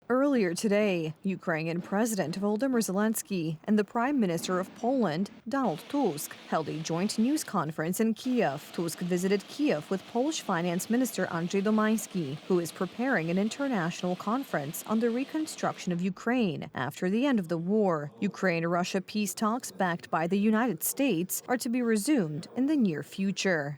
Earlier today, Ukrainian President Volodymyr Zelensky and the Prime Minister of Poland, Donald Tusk, held a joint news conference in Kiev. Tusk visited Kiev with Polish Finance Minister Andrzej Domański, who is preparing an international conference on the reconstruction of Ukraine after the end of the war. Ukraine-Russia peace talks backed by the United States are to be resumed in the near future.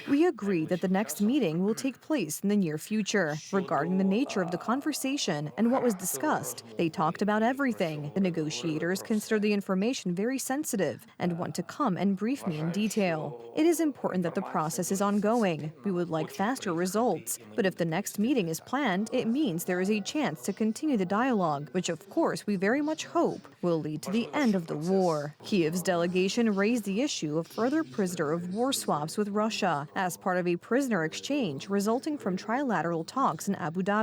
We agree that the next meeting will take place in the near future. Regarding the nature of the conversation and what was discussed, they talked about everything. The negotiators consider the information very sensitive and want to come and brief me in detail. It is important that the process is ongoing. We would like faster results, but if the next meeting is planned, it means there is a chance to continue the dialogue, which of course we very much hope will lead to the end of the war. Kiev's delegation raised the issue of further prisoner of war swaps with Russia as part of a prisoner exchange resulting from trilateral talks in Abu Dhabi.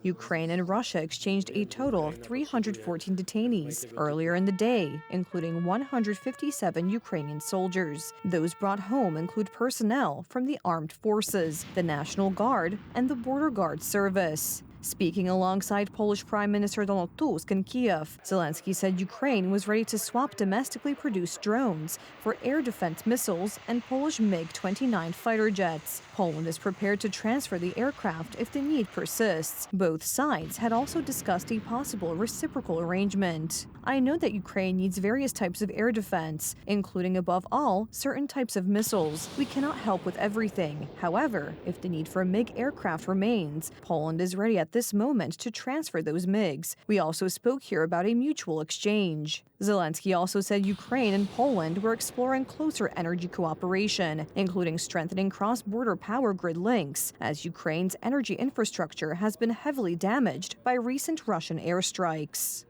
Ukraine and Russia exchanged a total of 314 detainees earlier in the day, including 157 Ukrainian soldiers. Those brought home include personnel from the armed forces, the National Guard, and the Border Guard Service. Speaking alongside Polish Prime Minister Donald Tusk in Kiev, Zelensky said Ukraine was ready to swap domestically produced drones for air defense missiles and Polish MiG-29 fighter jets. Poland is prepared to transfer the aircraft if the need persists. Both sides had also discussed a possible reciprocal arrangement. I know that Ukraine needs various types of air defense, including above all certain types of missiles. We cannot help with everything. However, if the need for MiG aircraft remains, Poland is ready at this moment to transfer those MiGs. We also spoke here about a mutual exchange. Zelensky also said Ukraine and Poland were exploring closer energy cooperation, including strengthening cross-border power grid links, as Ukraine's energy infrastructure has been heavily damaged by recent Russian airstrikes.